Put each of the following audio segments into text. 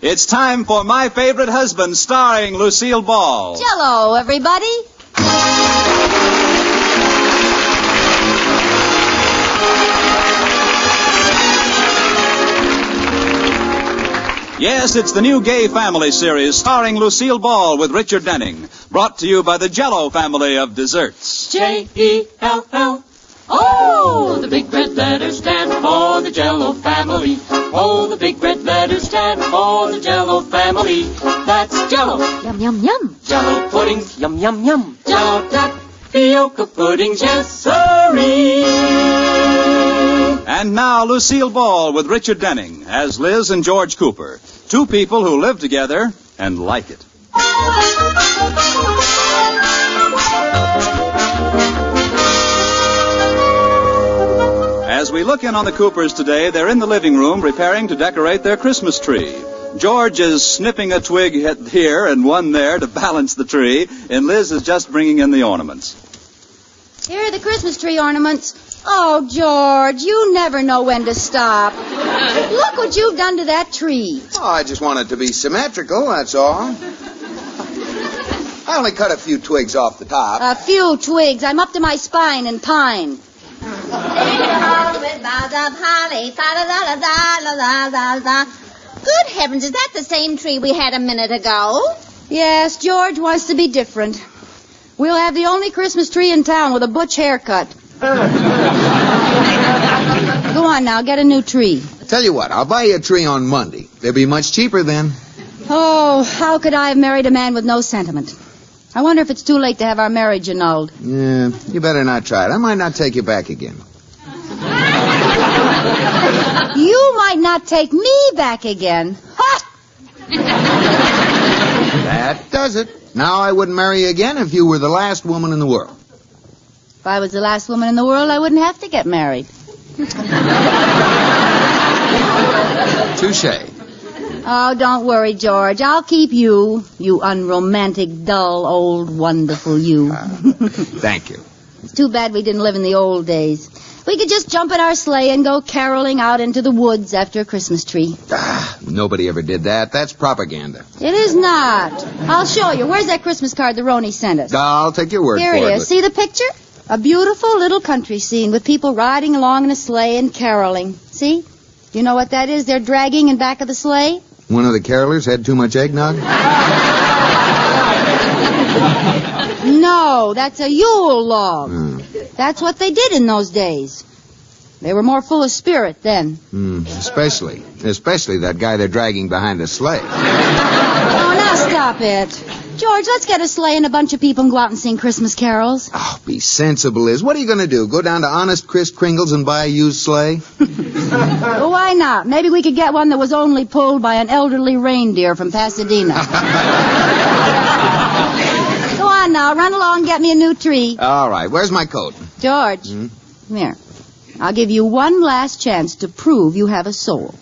It's time for My Favorite Husband, starring Lucille Ball. Jell-O, everybody. Yes, it's the new Gay Family series starring Lucille Ball with Richard Denning. Brought to you by the Jell-O family of desserts. Jell-O. Oh, the big red letters stand for the Jell-O family. Oh, the big red letters stand for the Jell-O family. That's Jell-O. Yum, yum, yum. Jell-O puddings. Yum, yum, yum. Jell-O tapioca puddings. Yes, sirree. And now Lucille Ball with Richard Denning as Liz and George Cooper. Two people who live together and like it. As we look in on the Coopers today, they're in the living room preparing to decorate their Christmas tree. George is snipping a twig here and one there to balance the tree, and Liz is just bringing in the ornaments. Here are the Christmas tree ornaments. Oh, George, you never know when to stop. Look what you've done to that tree. Oh, I just want it to be symmetrical, that's all. I only cut a few twigs off the top. A few twigs. I'm up to my spine in pine. Good heavens, is that the same tree we had a minute ago? Yes, George wants to be different. We'll have the only Christmas tree in town with a butch haircut. Go on now, get a new tree. Tell you what, I'll buy you a tree on Monday. They'll be much cheaper then. Oh, how could I have married a man with no sentiment? I wonder if it's too late to have our marriage annulled. Yeah, you better not try it. I might not take you back again. You might not take me back again. Ha! That does it. Now I wouldn't marry you again if you were the last woman in the world. If I was the last woman in the world, I wouldn't have to get married. Touché. Oh, don't worry, George. I'll keep you, you unromantic, dull, old, wonderful you. Thank you. It's too bad we didn't live in the old days. We could just jump in our sleigh and go caroling out into the woods after a Christmas tree. Nobody ever did that. That's propaganda. It is not. I'll show you. Where's that Christmas card the Roni sent us? I'll take your word Here for it. it is. See the picture? A beautiful little country scene with people riding along in a sleigh and caroling. See? Do you know what that is they're dragging in back of the sleigh? One of the carolers had too much eggnog? No, that's a Yule log. That's what they did in those days. They were more full of spirit then. Especially that guy they're dragging behind the sleigh. Oh, now stop it. George, let's get a sleigh and a bunch of people and go out and sing Christmas carols. Oh, be sensible, Liz. What are you going to do? Go down to Honest Chris Kringle's and buy a used sleigh? Well, why not? Maybe we could get one that was only pulled by an elderly reindeer from Pasadena. Go on now, run along and get me a new tree. All right, where's my coat? George, come here. I'll give you one last chance to prove you have a soul.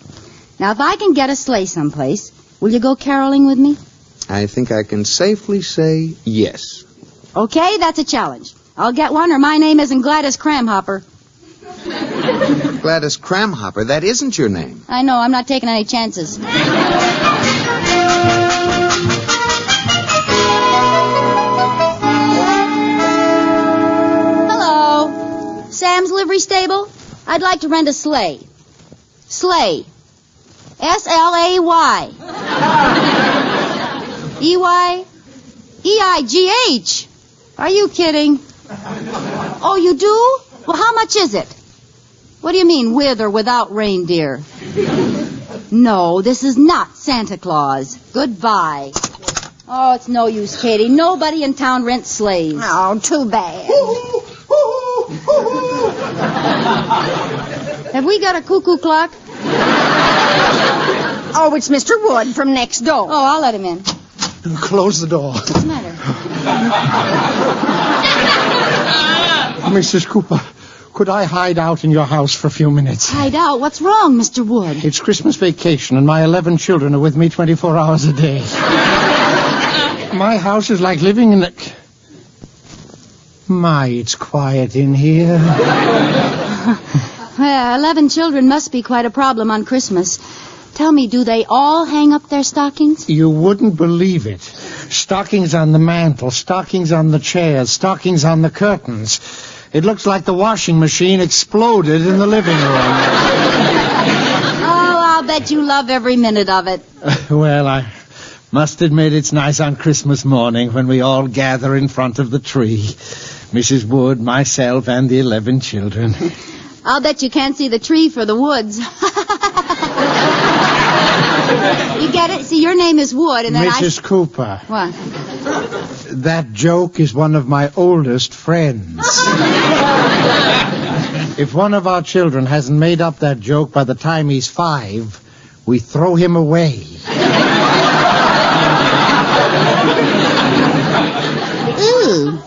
Now, if I can get a sleigh someplace, will you go caroling with me? I think I can safely say yes. Okay, that's a challenge. I'll get one or my name isn't Gladys Cramhopper. Gladys Cramhopper, that isn't your name. I know, I'm not taking any chances. Hello. Sam's Livery Stable? I'd like to rent a sleigh. Sleigh. S-L-A-Y. E-Y? E-I-G-H. Are you kidding? Oh, you do? Well, how much is it? What do you mean, with or without reindeer? No, this is not Santa Claus. Goodbye. Oh, it's no use, Katie. Nobody in town rents sleighs. Oh, too bad. Have we got a cuckoo clock? Oh, it's Mr. Wood from next door. Oh, I'll let him in. Close the door. What's the matter? Mrs. Cooper, could I hide out in your house for a few minutes? Hide out? What's wrong, Mr. Wood? It's Christmas vacation, and my 11 children are with me 24 hours a day. My house is like living in a... My, it's quiet in here. Well, 11 children must be quite a problem on Christmas. Tell me, do they all hang up their stockings? You wouldn't believe it. Stockings on the mantel, stockings on the chairs, stockings on the curtains. It looks like the washing machine exploded in the living room. Oh, I'll bet you love every minute of it. Well, I must admit it's nice on Christmas morning when we all gather in front of the tree. Mrs. Wood, myself, and the 11 children. I'll bet you can't see the tree for the woods. You get it? See, your name is Wood, and then Mrs. Cooper. What? That joke is one of my oldest friends. If one of our children hasn't made up that joke by the time he's 5, we throw him away. Ooh.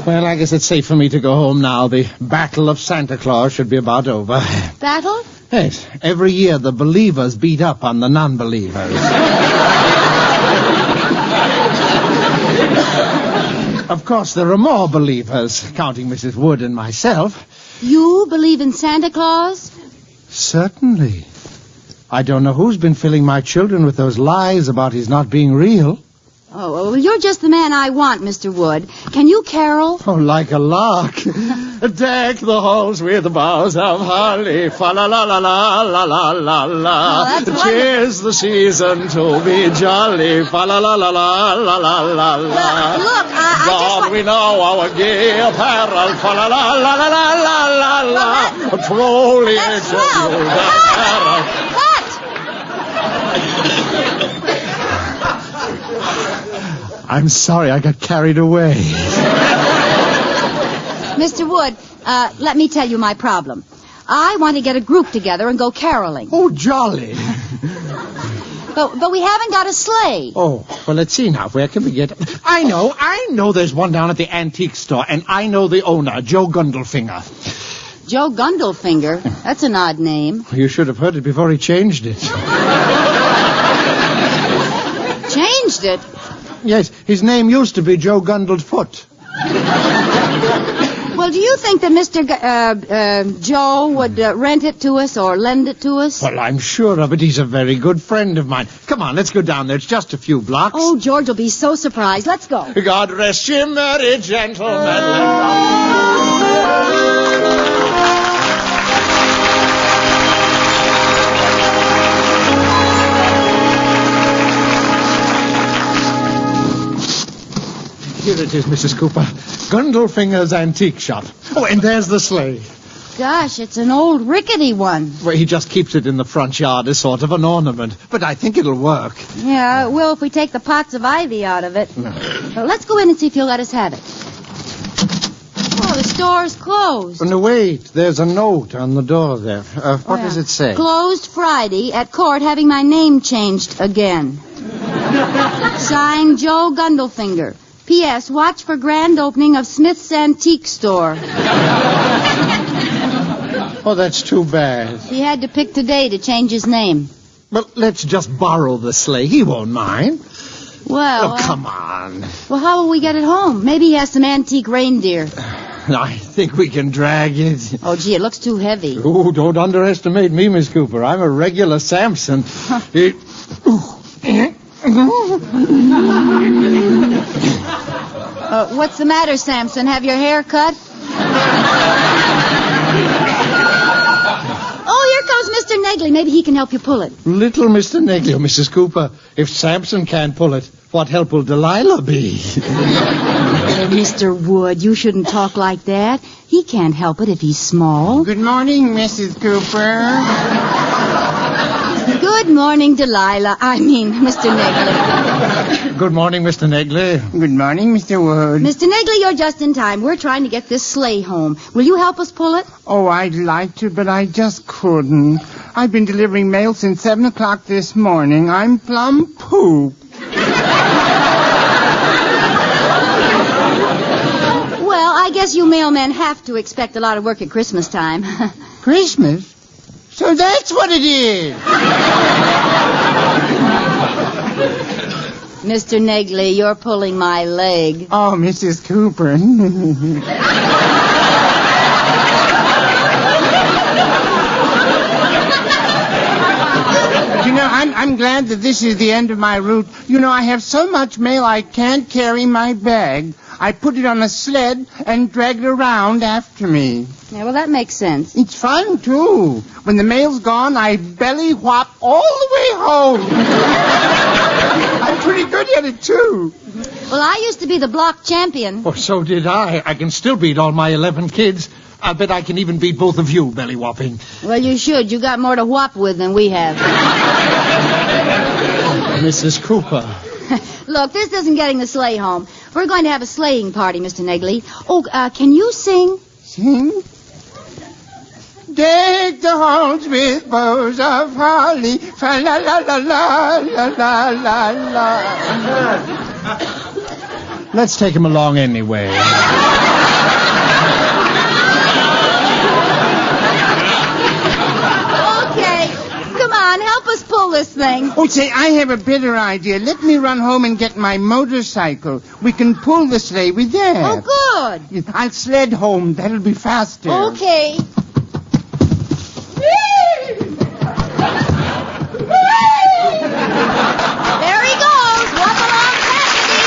Well, I guess it's safe for me to go home now. The Battle of Santa Claus should be about over. Battle? Yes, every year the believers beat up on the non-believers. Of course, there are more believers, counting Mrs. Wood and myself. You believe in Santa Claus? Certainly. I don't know who's been filling my children with those lies about his not being real. Oh, well, you're just the man I want, Mr. Wood. Can you carol? Oh, like a lark. Deck the halls with the boughs of holly. Fa-la-la-la-la-la-la-la-la. Oh, that's wonderful. 'Tis the season to be jolly. Fa-la-la-la-la-la-la-la-la. Look, I just God, want... we know our gay apparel. Fa-la-la-la-la-la-la-la-la. Truly, That's it's swell. you that Cut! I'm sorry, I got carried away. Mr. Wood, let me tell you my problem. I want to get a group together and go caroling. Oh, jolly. But we haven't got a sleigh. Oh, well, let's see now. Where can we get... I know there's one down at the antique store, and I know the owner, Joe Gundelfinger. Joe Gundelfinger? That's an odd name. You should have heard it before he changed it. Changed it? Yes, his name used to be Joe Gundelfoot. Well, do you think that Mr. Joe would rent it to us or lend it to us? Well, I'm sure of it. He's a very good friend of mine. Come on, let's go down there. It's just a few blocks. Oh, George will be so surprised. Let's go. God rest you, merry gentlemen. Here it is, Mrs. Cooper. Gundelfinger's antique shop. Oh, and there's the sleigh. Gosh, it's an old rickety one. Well, he just keeps it in the front yard as sort of an ornament. But I think it'll work. Yeah, it will if we take the pots of ivy out of it. No. So let's go in and see if you'll let us have it. Oh, the store's closed. Oh, no, wait. There's a note on the door there. What does it say? Closed Friday at court having my name changed again. Signed Joe Gundelfinger. P.S. Watch for grand opening of Smith's Antique Store. Oh, that's too bad. He had to pick today to change his name. Well, let's just borrow the sleigh. He won't mind. Well, Oh, come on. well, how will we get it home? Maybe he has some antique reindeer. I think we can drag it. Oh, gee, it looks too heavy. Oh, don't underestimate me, Miss Cooper. I'm a regular Samson. What's the matter, Samson? Have your hair cut? Oh, here comes Mr. Negley. Maybe he can help you pull it. Little Mr. Negley, Mrs. Cooper. If Samson can't pull it, what help will Delilah be? Mr. Wood, you shouldn't talk like that. He can't help it if he's small. Good morning, Mrs. Cooper. Good morning, Delilah. Mr. Negley. Good morning, Mr. Negley. Good morning, Mr. Wood. Mr. Negley, you're just in time. We're trying to get this sleigh home. Will you help us pull it? Oh, I'd like to, but I just couldn't. I've been delivering mail since 7 o'clock this morning. I'm plumb poop. Well, I guess you mailmen have to expect a lot of work at Christmas time. Christmas? So that's what it is. Mr. Negley, you're pulling my leg. Oh, Mrs. Cooper. I'm glad that this is the end of my route. You know, I have so much mail I can't carry my bag. I put it on a sled and drag it around after me. Yeah, well, that makes sense. It's fun, too. When the mail's gone, I belly whop all the way home. I'm pretty good at it, too. Well, I used to be the block champion. Oh, so did I. I can still beat all my 11 kids. I bet I can even beat both of you, belly whopping. Well, you should. You got more to whop with than we have. Mrs. Cooper. Look, this isn't getting the sleigh home. We're going to have a sleighing party, Mr. Negley. Oh, can you sing? Sing? Deck the halls with bows of holly. Fa la la la la la la la la. Let's take him along anyway. Come on, help us pull this thing. Oh, say, I have a better idea. Let me run home and get my motorcycle. We can pull the sleigh with that. Oh, good. I'll sled home. That'll be faster. Okay. There he goes. Walk along, Cassidy.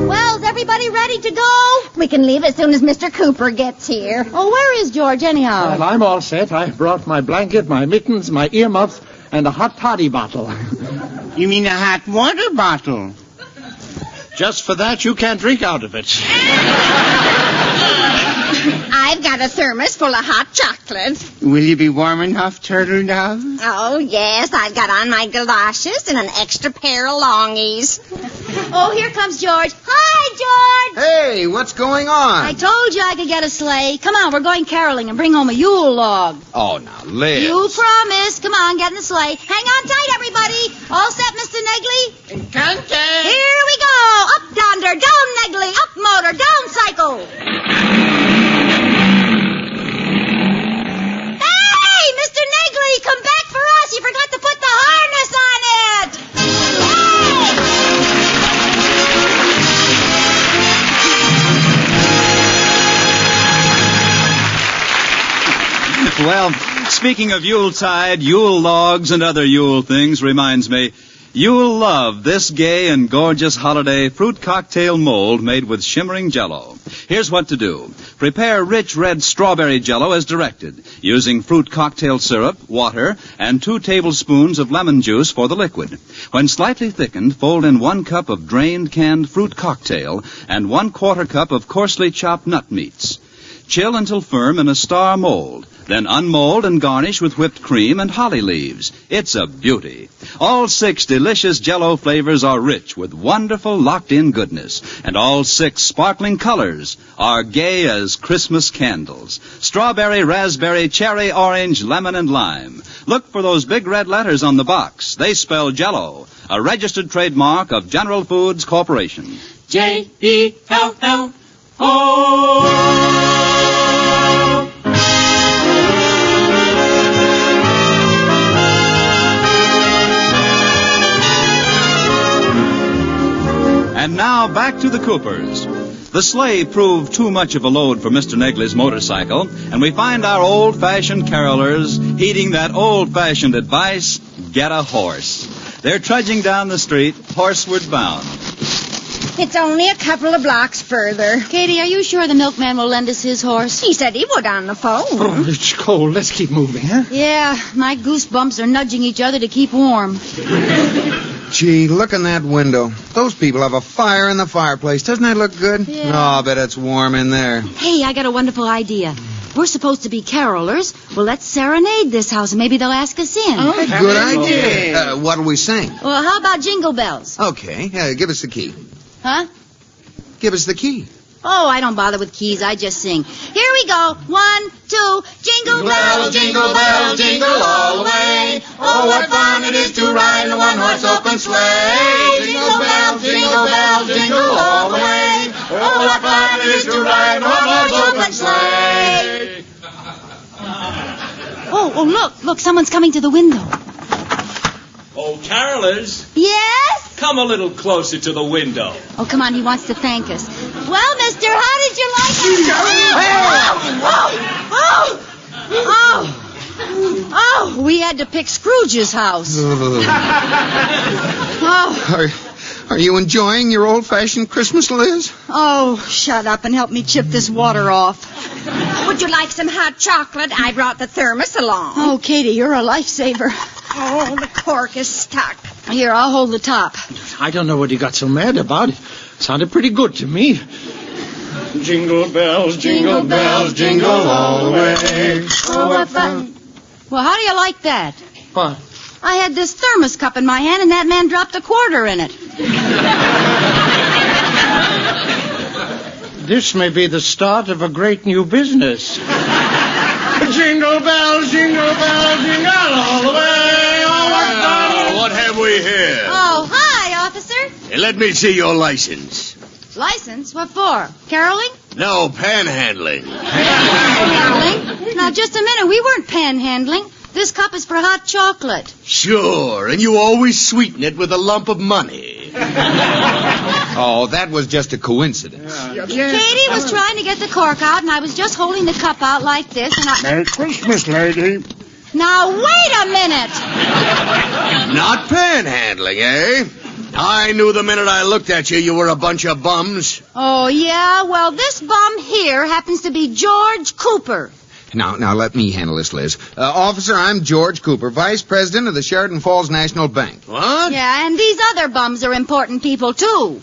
Well, is everybody ready to go? We can leave as soon as Mr. Cooper gets here. Oh, where is George, anyhow? Well, I'm all set. I brought my blanket, my mittens, my earmuffs, and a hot toddy bottle. You mean a hot water bottle? Just for that, you can't drink out of it. I've got a thermos full of hot chocolate. Will you be warm enough, Turtle Dove? Oh, yes, I've got on my galoshes and an extra pair of longies. Oh, here comes George. Hi, George. Hey, what's going on? I told you I could get a sleigh. Come on, we're going caroling and bring home a Yule log. Oh, now, Liz. You promised. Come on, get in the sleigh. Hang on tight, everybody. All set, Mr. Negley? Encante! Here we go. Up yonder, down Negley, up motor, down cycle. Hey, Mr. Negley, come back for us. You forgot to put the harness on it. Well, speaking of Yuletide, Yule logs, and other Yule things reminds me, you'll love this gay and gorgeous holiday fruit cocktail mold made with shimmering Jell-O. Here's what to do. Prepare rich red strawberry Jell-O as directed, using fruit cocktail syrup, water, and 2 tablespoons of lemon juice for the liquid. When slightly thickened, fold in 1 cup of drained canned fruit cocktail and 1/4 cup of coarsely chopped nut meats. Chill until firm in a star mold. Then unmold and garnish with whipped cream and holly leaves. It's a beauty. All 6 delicious Jell-O flavors are rich with wonderful locked-in goodness. And all 6 sparkling colors are gay as Christmas candles. Strawberry, raspberry, cherry, orange, lemon, and lime. Look for those big red letters on the box. They spell Jell-O, a registered trademark of General Foods Corporation. Jell-O. And now back to the Coopers. The sleigh proved too much of a load for Mr. Negley's motorcycle, and we find our old-fashioned carolers heeding that old-fashioned advice, get a horse. They're trudging down the street, horseward bound. It's only a couple of blocks further. Katie, are you sure the milkman will lend us his horse? He said he would on the phone. Oh, it's cold. Let's keep moving, huh? Yeah, my goosebumps are nudging each other to keep warm. Gee, look in that window. Those people have a fire in the fireplace. Doesn't that look good? Yeah. Oh, I bet it's warm in there. Hey, I got a wonderful idea. We're supposed to be carolers. Well, let's serenade this house, and maybe they'll ask us in. Good idea. What'll we sing? Well, how about Jingle Bells? Okay, give us the key. Huh? Give us the key. Oh, I don't bother with keys. I just sing. Here we go. 1, 2, jingle bells, jingle bells, jingle all the way. Oh, what fun it is to ride in a one-horse open sleigh. Jingle bells, jingle all the way. Oh, what fun it is to ride in a one-horse open sleigh. Oh, look, someone's coming to the window. Oh, carolers. Yes? Come a little closer to the window. Oh, come on, he wants to thank us. Well, mister, how did you like it? Oh, we had to pick Scrooge's house. Are you enjoying your old-fashioned Christmas, Liz? Oh, shut up and help me chip this water off. Would you like some hot chocolate? I brought the thermos along. Oh, Katie, you're a lifesaver. Oh, the cork is stuck. Here, I'll hold the top. I don't know what he got so mad about. It sounded pretty good to me. Jingle bells, jingle bells, jingle all the way. Oh, what fun. Well, how do you like that? What? I had this thermos cup in my hand, and that man dropped a quarter in it. This may be the start of a great new business. Jingle bells, jingle all the way. Oh, what fun! What have we here? Oh, hi, officer. Hey, let me see your license. License? What for? Caroling? No, panhandling. Caroling? Now, just a minute. We weren't panhandling. This cup is for hot chocolate. Sure, and you always sweeten it with a lump of money. Oh, that was just a coincidence. Katie was trying to get the cork out, and I was just holding the cup out like this, and I... Merry Christmas, lady. Now, wait a minute! Not panhandling, eh? I knew the minute I looked at you, you were a bunch of bums. Oh, yeah? Well, this bum here happens to be George Cooper. Now, let me handle this, Liz. Officer, I'm George Cooper, Vice President of the Sheridan Falls National Bank. What? Yeah, and these other bums are important people, too.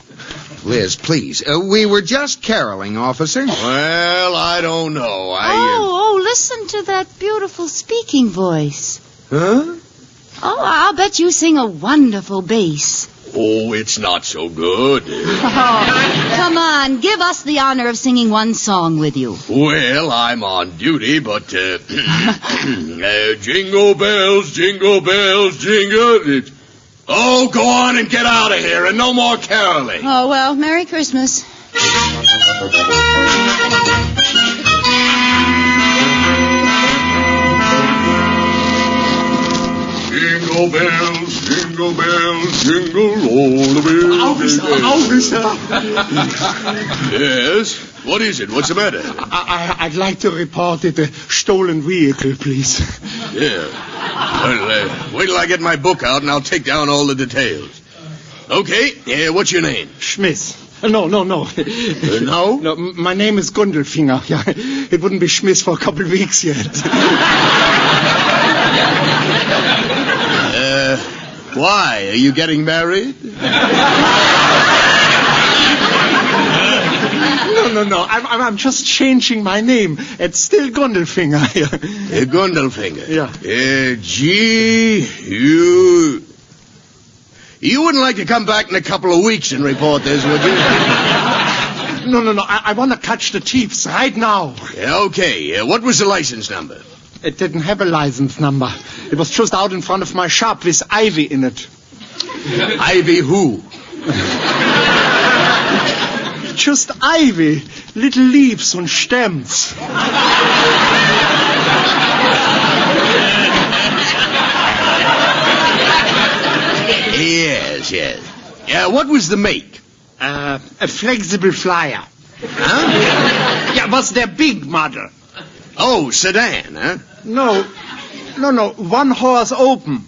Liz, please. We were just caroling, officer. Well, I don't know. Oh, listen to that beautiful speaking voice. Huh? Oh, I'll bet you sing a wonderful bass. Oh, it's not so good. Oh, come on, give us the honor of singing one song with you. Well, I'm on duty, but, jingle bells, jingle bells, jingle... Oh, go on and get out of here, and no more caroling. Oh, well, Merry Christmas. Jingle bells, jingle bells, jingle all the way. Officer. Yes? What is it? What's the matter? I'd like to report it a stolen vehicle, please. Yeah. Well, wait till I get my book out and I'll take down all the details. Okay, what's your name? Schmiss. No. No? No, my name is Gundelfinger. Yeah, it wouldn't be Schmiss for a couple of weeks yet. Why? Are you getting married? No. I'm just changing my name. It's still Gundelfinger. Gundelfinger? Yeah. You wouldn't like to come back in a couple of weeks and report this, would you? No. I want to catch the thieves right now. Yeah, okay. What was the license number? It didn't have a license number. It was just out in front of my shop with ivy in it. Ivy who? Just ivy. Little leaves and stems. Yes. Yeah, what was the make? A flexible flyer. Huh? Yeah, was their big model. Oh, sedan, huh? No. One horse open.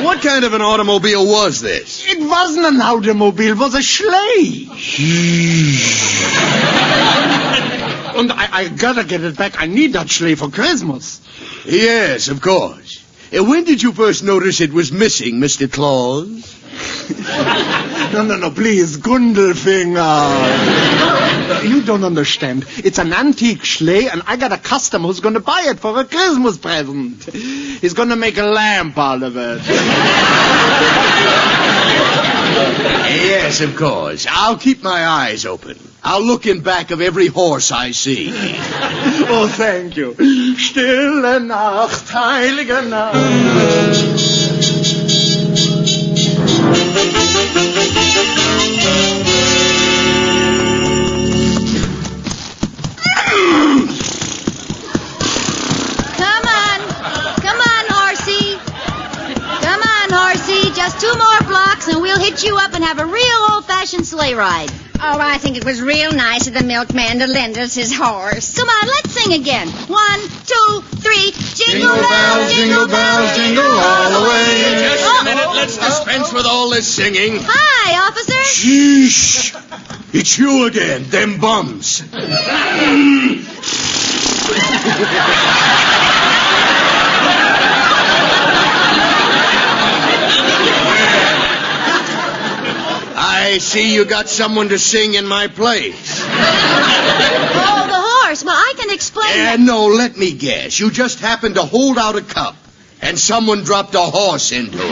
What kind of an automobile was this? It wasn't an automobile, it was a sleigh. And I gotta get it back. I need that sleigh for Christmas. Yes, of course. When did you first notice it was missing, Mr. Claus? No, please, Gundelfinger. You don't understand. It's an antique sleigh, and I got a customer who's going to buy it for a Christmas present. He's going to make a lamp out of it. Yes, of course. I'll keep my eyes open. I'll look in back of every horse I see. Oh, thank you. Stille Nacht, heilige Nacht. Come on, horsey. old-fashioned sleigh ride? Oh, I think it was real nice of the milkman to lend us his horse. Come on, let's sing again. 1, 2, 3. Jingle bells, jingle bells, jingle all the way. Just a minute. Let's dispense with all this singing. Hi, officer. Sheesh. It's you again, them bums. I see you got someone to sing in my place. Oh, the horse. Well, I can explain that. No, let me guess. You just happened to hold out a cup, and someone dropped a horse into it.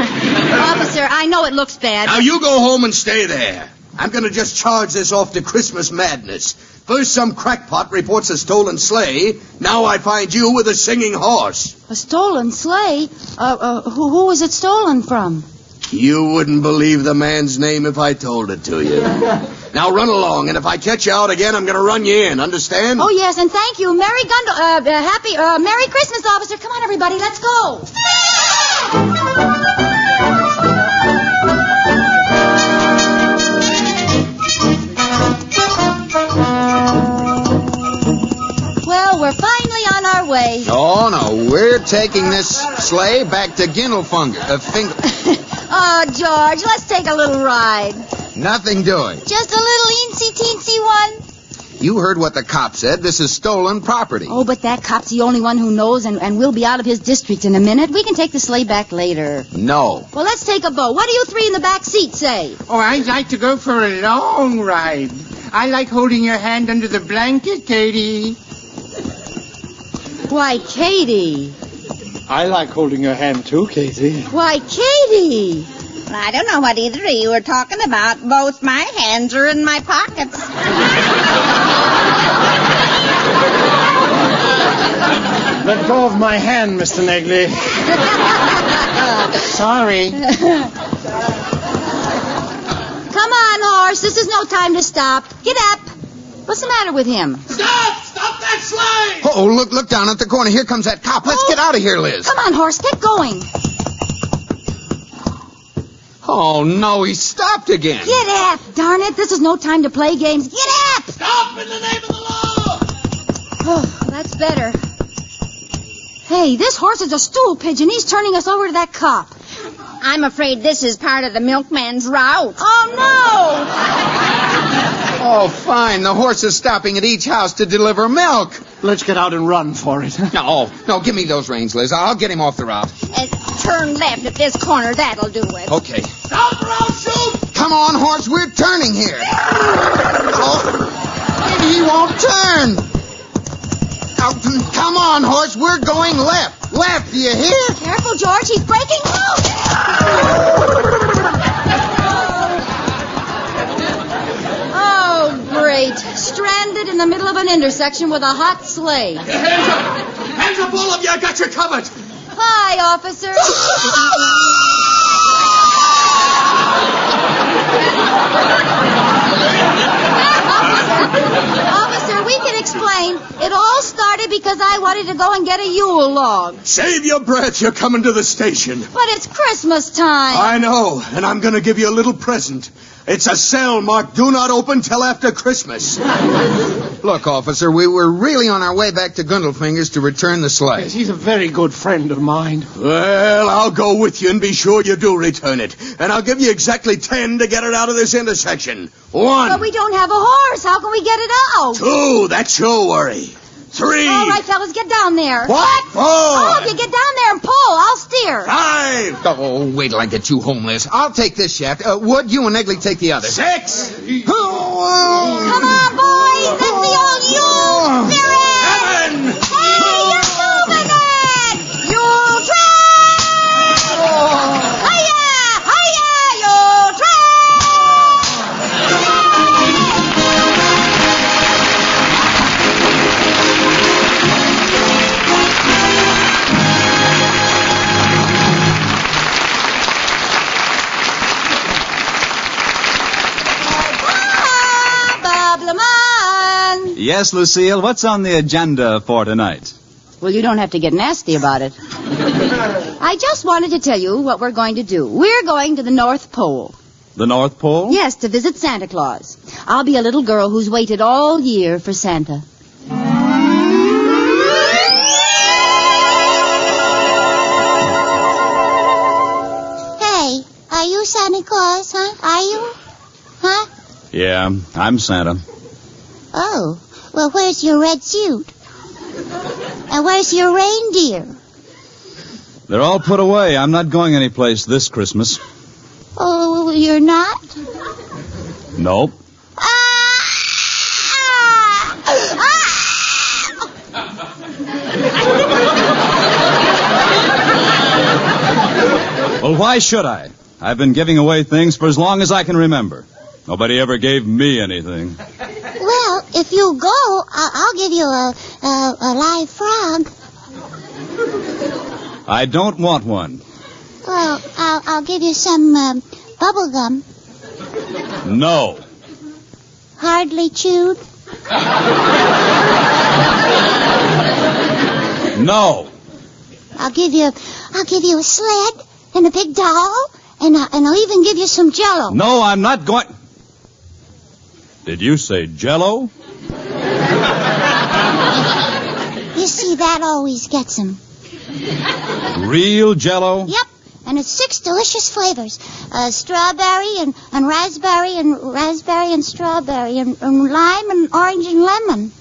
Officer, I know it looks bad. Now, you go home and stay there. I'm going to just charge this off to Christmas madness. First, some crackpot reports a stolen sleigh. Now I find you with a singing horse. A stolen sleigh? Who was it stolen from? You wouldn't believe the man's name if I told it to you. Now run along, and if I catch you out again, I'm going to run you in. Understand? Oh, yes, and thank you. Merry Christmas, officer. Come on, everybody, let's go. Well, we're finally on our way. Oh, no, we're taking this sleigh back to Oh, George, let's take a little ride. Nothing doing. Just a little eensy-teensy one. You heard what the cop said. This is stolen property. Oh, but that cop's the only one who knows, and we'll be out of his district in a minute. We can take the sleigh back later. No. Well, let's take a boat. What do you three in the back seat say? Oh, I'd like to go for a long ride. I like holding your hand under the blanket, Katie. Why, Katie. I like holding your hand, too, Katie. Why, Katie. I don't know what either of you are talking about. Both my hands are in my pockets. Let go of my hand, Mr. Negley. Sorry. Come on, horse. This is no time to stop. Get up. What's the matter with him? Stop! Stop that sleigh! Oh, look down at the corner. Here comes that cop. Let's get out of here, Liz. Come on, horse. Get going. Oh, no, he stopped again. Get up. Darn it. This is no time to play games. Get up. Stop in the name of the law! Oh, that's better. Hey, this horse is a stool pigeon. He's turning us over to that cop. I'm afraid this is part of the milkman's route. Oh, no. Oh, fine. The horse is stopping at each house to deliver milk. Let's get out and run for it. No, give me those reins, Liz. I'll get him off the route. Turn left at this corner. That'll do it. Okay. Stop or I'll shoot! Come on, horse. We're turning here. Oh, he won't turn. Oh, come on, horse. We're going left. Left, do you hear? Careful, George. He's breaking loose. Oh, great. Stranded in the middle of an intersection with a hot sleigh. Hands up! Hands up, all of you! I got you covered! Hi, officer. Officer, we can explain. It all started because I wanted to go and get a Yule log. Save your breath. You're coming to the station. But it's Christmas time. I know, and I'm going to give you a little present. It's a cell marked Do Not Open Till After Christmas. Look, officer, we were really on our way back to Gundelfinger's to return the sleigh. Yes, he's a very good friend of mine. Well, I'll go with you and be sure you do return it. And I'll give you exactly 10 to get it out of this intersection. 1. But we don't have a horse. How can we get it out? 2. That's your worry. 3. All right, fellas, get down there. What? 4. Oh, if you get down there and pull, I'll steer. 5. Oh, wait till I get you home, Liz. I'll take this shaft. Wood, you and Negley take the other. 6. Come on, boys. That's the old Yule spirit. 7. Hey, you're moving it. Yule train. Hiya, hiya, Yule Yes, Lucille, what's on the agenda for tonight? Well, you don't have to get nasty about it. I just wanted to tell you what we're going to do. We're going to the North Pole. The North Pole? Yes, to visit Santa Claus. I'll be a little girl who's waited all year for Santa. Hey, are you Santa Claus, huh? Are you? Huh? Yeah, I'm Santa. Oh, well, where's your red suit? And where's your reindeer? They're all put away. I'm not going anyplace this Christmas. Oh, you're not? Nope. Well, why should I? I've been giving away things for as long as I can remember. Nobody ever gave me anything. Well, if you go, I'll give you a live frog. I don't want one. Well, I'll give you some bubble gum. No. Hardly chewed. No. I'll give you a sled and a big doll, and I'll even give you some Jell-O. No, I'm not going... Did you say Jell-O? You see, that always gets him. Real Jell-O? Yep, and it's 6 delicious flavors. Strawberry and raspberry and strawberry and lime and orange and lemon.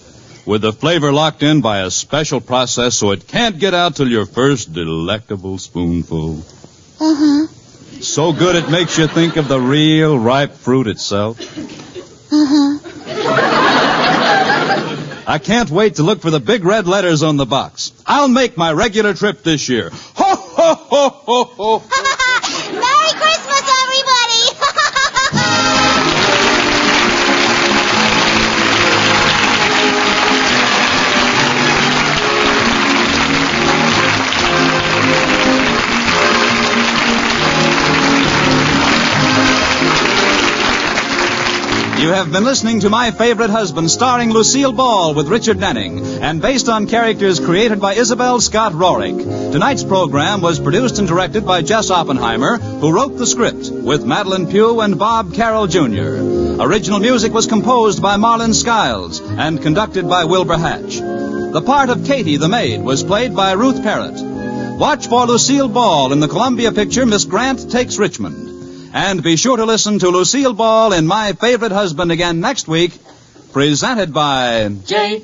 With the flavor locked in by a special process so it can't get out till your first delectable spoonful. Uh-huh. So good it makes you think of the real ripe fruit itself. Uh-huh. I can't wait to look for the big red letters on the box. I'll make my regular trip this year. Ho, ho, ho, ho, ho. Merry Christmas, everybody! You have been listening to My Favorite Husband, starring Lucille Ball with Richard Denning, and based on characters created by Isabel Scott Rorick. Tonight's program was produced and directed by Jess Oppenheimer, who wrote the script with Madeline Pugh and Bob Carroll Jr. Original music was composed by Marlon Skiles and conducted by Wilbur Hatch. The part of Katie the maid was played by Ruth Parrott. Watch for Lucille Ball in the Columbia picture Miss Grant Takes Richmond. And be sure to listen to Lucille Ball in My Favorite Husband again next week, presented by Jell.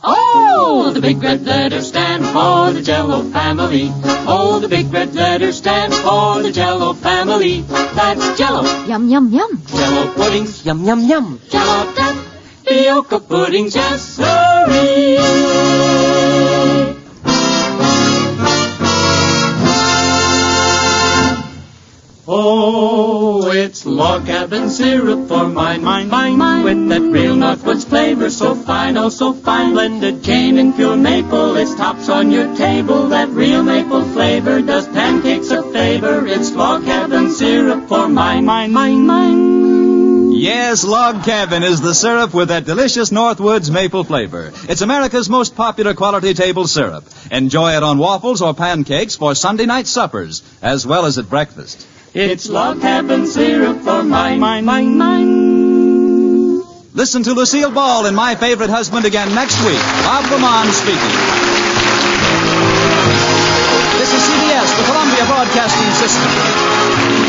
Oh, the big red letters stand for the Jell-O family. Oh, the big red letters stand for the Jell-O family. That's Jell-O. Yum, yum, yum. Jell-O puddings. Yum, yum, yum. Jell-O tapioca puddings. Yes, sirree. Oh, it's log cabin syrup for mine, with that real Northwoods flavor so fine, oh so fine, blended cane and pure maple, it's tops on your table, that real maple flavor does pancakes a favor, it's log cabin syrup for mine. Yes, Log Cabin is the syrup with that delicious Northwoods maple flavor. It's America's most popular quality table syrup. Enjoy it on waffles or pancakes for Sunday night suppers, as well as at breakfast. It's log cabin syrup for mine. Listen to Lucille Ball in My Favorite Husband again next week. Bob Lamont speaking. This is CBS, the Columbia Broadcasting System.